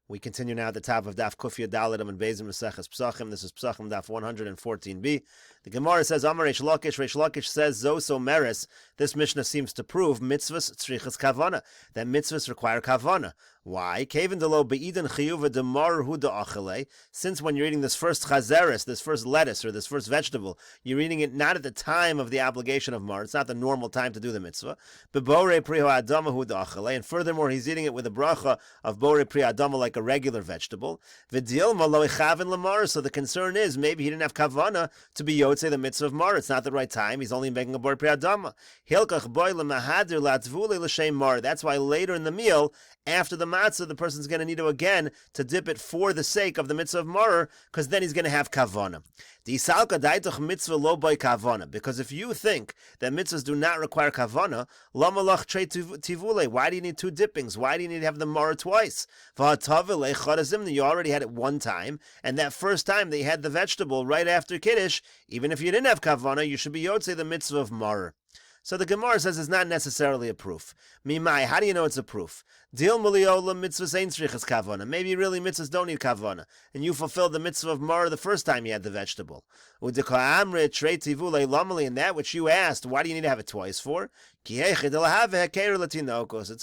We continue now at the top of Daf Kufya Dalet and Bezim Meseches Pesachim. This is Pesachim Daf 114b. The Gemara says, Amar Reish Lakish. Reish Lakish says, Zoso Meres. This Mishnah seems to prove mitzvahs tzrichas kavana, that mitzvahs require kavana. Why? Kaven delo beiden chiyuva demar hu da'achale. Since when you're eating this first chazeres, this first lettuce or this first vegetable, you're eating it not at the time of the obligation of mar. It's not the normal time to do the mitzvah. Bebore priho adama hu da'achale. And furthermore, he's eating it with a bracha of bore pri adama like a regular vegetable. V'dilma lo echaven lamar. So the concern is maybe he didn't have kavana to be yotze the mitzvah of mar. It's not the right time. He's only making a bore pri adama. Hilkach boy lemahadir latvule l'shem mar. That's why later in the meal, after the matzah, the person's going to need to again to dip it for the sake of the mitzvah of marer, because then he's going to have kavana. Because if you think that mitzvahs do not require kavana, why do you need two dippings? Why do you need to have the marer twice? You already had it one time, and that first time they had the vegetable right after kiddush, even if you didn't have kavana, you should be yotze the mitzvah of marer. So the Gemara says it's not necessarily a proof. Mimai, how do you know it's a proof? Dil muliola mitzvahs ain't tzrichas kavana. Maybe really mitzvahs don't need kavana, and you fulfilled the mitzvah of mar the first time you had the vegetable. Udeka'amre trei tivule lamali, and that which you asked, why do you need to have it twice for? It's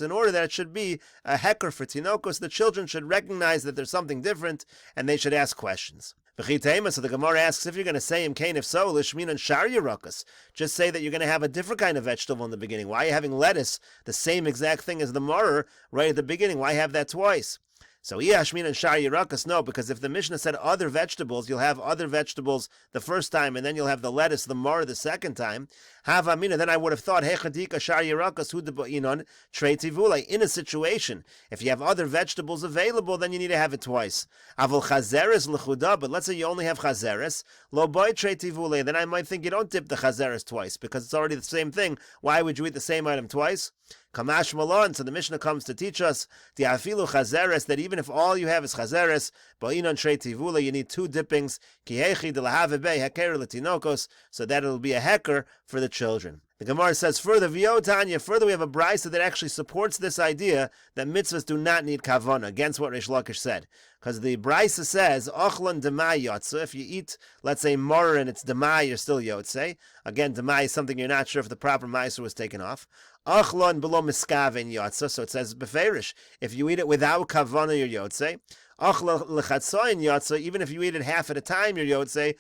in order that it should be a heker for tinokos. The children should recognize that there's something different, and they should ask questions. So the Gemara asks, if you're going to say Imkain, if so, lishmin and shar yirakas, just say that you're going to have a different kind of vegetable in the beginning. Why are you having lettuce, the same exact thing as the marer, right at the beginning? Why have that twice? So Yashmin and Shar Yirakas, no, because if the Mishnah said other vegetables, you'll have other vegetables the first time, and then you'll have the lettuce, the mar the second time. Havamina, then I would have thought Hechadika Shar Yirakas Hudaba'inon Trei Tivule. In a situation, if you have other vegetables available, then you need to have it twice. Avol Chazeres Lechuda, but let's say you only have Chazeres, Lo Boy Trei Tivule, then I might think you don't dip the Chazeres twice, because it's already the same thing. Why would you eat the same item twice? Kamash Malon, so the Mishnah comes to teach us the afilu chazeres, that even if all you have is chazeres, ba'inon trei tivula, you need two dippings, kihechi de lahave be heker letinokos, so that it'll be a heker for the children. The Gemara says further, V'yotanya, further we have a brisa that actually supports this idea that mitzvahs do not need kavana, against what Reish Lakish said. Because the brisa says, Ochlon demai yotze, if you eat, let's say, marer and it's demai, you're still yotze. Again, demai is something you're not sure if the proper meiser was taken off. Ochlon below miskaven yotze, so it says beferish, if you eat it without kavana, you're yotze. Ochlon lechatzoin yotze, even if you eat it half at a time, you're yotze.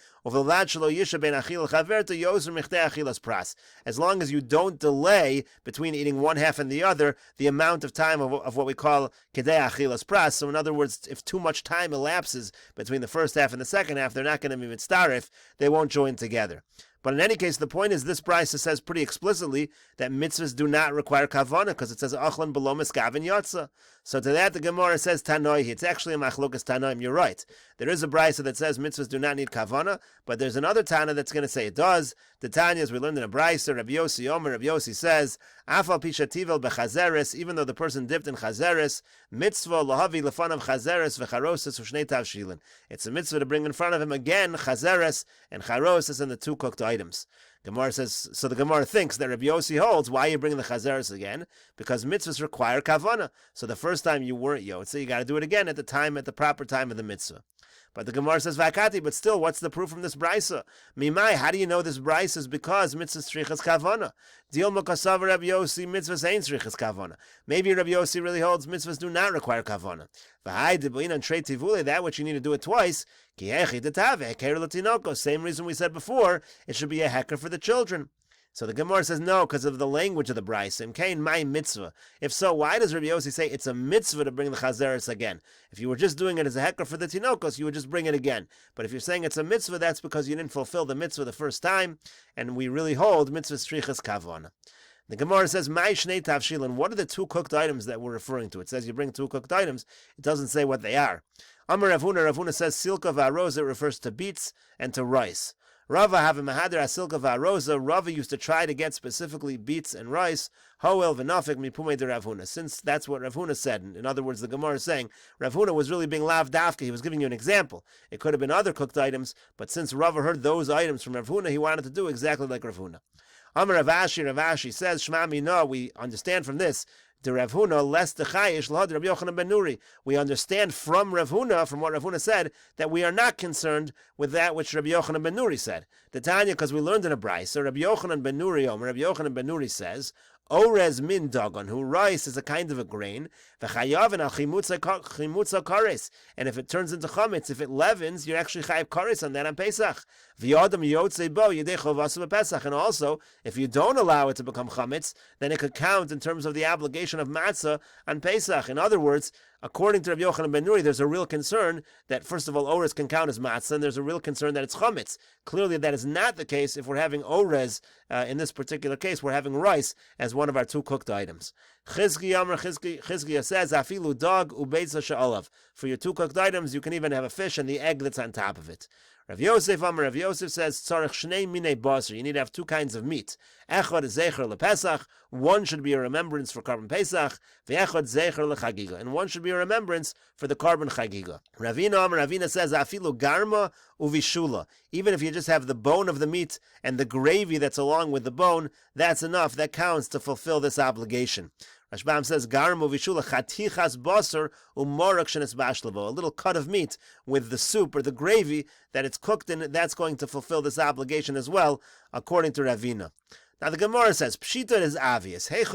As long as you don't delay between eating one half and the other, the amount of time of what we call kedei achilas pras. So in other words, if too much time elapses between the first half and the second half, they're not going to be mitzdarif, they won't join together. But in any case, the point is this brisa says pretty explicitly that mitzvahs do not require kavana, because it says achlan below miskaven yotza. So to that the Gemara says tanoi. It's actually a machlokas tanoim. You're right. There is a brisa that says mitzvahs do not need kavana, but there's another Tana that's going to say it does. The Tanya, as we learned in a brisa, Rabbi Yossi Omer, Rabbi Yossi says, afal pishativel bechazeres, even though the person dipped in chazeres, mitzvah lahavi lefanav chazeres v'charoses v'shnei tavshilin. It's a mitzvah to bring in front of him again chazeres and charoses and the two cooked items. Gemara says, so the Gemara thinks that Rabbi Yossi holds, why are you bringing the chazeres again? Because mitzvahs require kavana. So the first time you weren't yotze, you got to do it again at the proper time of the mitzvah. But the Gemara says vakati, but still, what's the proof from this brisa? Mimai, how do you know this brisa is because mitzvahs tzrichas kavana? Dil makasav Rabbi Yossi mitzvahs ain't tzrichas kavana. Maybe Rabbi Yossi really holds mitzvahs do not require kavana. V'hai debuin trei tivule, that which you need to do it twice. Kihechi detave heker latinoko. Same reason we said before, it should be a heker for the children. So the Gemara says no, because of the language of the brisa. Imkain my mitzvah. If so, why does Rabbi Yossi say it's a mitzvah to bring the chazeres again? If you were just doing it as a heker for the tinokos, you would just bring it again. But if you're saying it's a mitzvah, that's because you didn't fulfill the mitzvah the first time, and we really hold mitzvah strichas kavana. The Gemara says, "My shnei tavshilin." What are the two cooked items that we're referring to? It says you bring two cooked items. It doesn't say what they are. Amar Ravuna. Ravuna says silka v'aroz. It refers to beets and to rice. Rava have a mahader asilka v'aroza. Rava used to try to get specifically beets and rice. Hoel v'nafik mipume de Ravuna. Since that's what Ravuna said. In other words, the Gemara is saying Ravuna was really being lav dafka. He was giving you an example. It could have been other cooked items, but since Rava heard those items from Ravuna, he wanted to do exactly like Ravuna. Amar Rav Ashi says, Shema Mina, we understand from this, the Rav Huna, less the Chayish, Lahad Rabbi Yochanan ben Nuri. We understand from Rav Huna, from what Rav Huna said, that we are not concerned with that which Rabbi Yochanan ben Nuri said. The Tanya, because we learned in a brayso, so Rabbi Yochanan ben Nuri, Rabbi Yochanan ben Nuri says, Orez min dagon, who rice is a kind of a grain, v'chayavin al chimutza kares, and if it turns into chametz, if it leavens, you're actually chayav kares on that on Pesach. V'yadam yotzei bo yedei chovasu b'Pesach, and also, if you don't allow it to become chametz, then it could count in terms of the obligation of matzah on Pesach. In other words, according to Rabbi Yochanan ben Nuri, there's a real concern that, first of all, orez can count as matzah, and there's a real concern that it's chametz. Clearly, that is not the case if we're having orez. In this particular case, we're having rice as one of our two cooked items. Chizkiya says, afilu dog ubeitza she'olav. For your two cooked items, you can even have a fish and the egg that's on top of it. Rav Yosef says, tzarech shnei minei basar. You need to have two kinds of meat. Echad zecher lePesach. One should be a remembrance for Karban Pesach. Ve'echad zecher leChagiga. And one should be a remembrance for the Karban Chagiga. Ravina says, afilu garma uvishula. Even if you just have the bone of the meat and the gravy that's along with the bone, that's enough. That counts to fulfill this obligation. Rashbam says, Garmo vishula chatichas basar umorak shenes bashlavo. A little cut of meat with the soup or the gravy that it's cooked in, that's going to fulfill this obligation as well, according to Ravina. Now the Gemara says, Pshita is obvious. If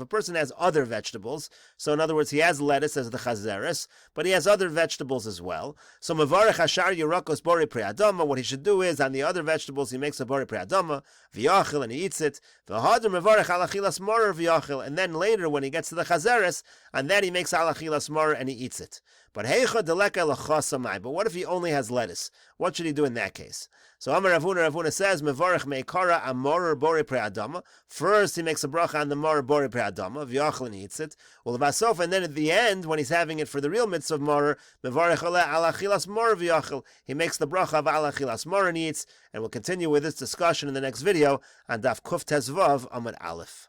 a person has other vegetables, so in other words, he has lettuce as the chazeres, but he has other vegetables as well. So Mavarech Hashar Yerakos Bori Preadama, what he should do is, on the other vegetables, he makes a Bori Preadama, V'yachil, and he eats it. V'hadr Mavarech Alachilas Morer V'yachil, and then later, when he gets to the chazeres, on that he makes Alachilas Morer and he eats it. But what if he only has lettuce? What should he do in that case? So Amar Rav Huna says, Mevarech meikara amor bori preadama. First he makes a bracha on the mor bori preadama, v'yachal, and he eats it. Well, vasof, and then at the end, when he's having it for the real mitzvah of mor, Mevarech ala alachilas mor v'yachal. He makes the bracha of alachilas mor and he eats. And we'll continue with this discussion in the next video on Daf Kuf Tezvav Amud Aleph.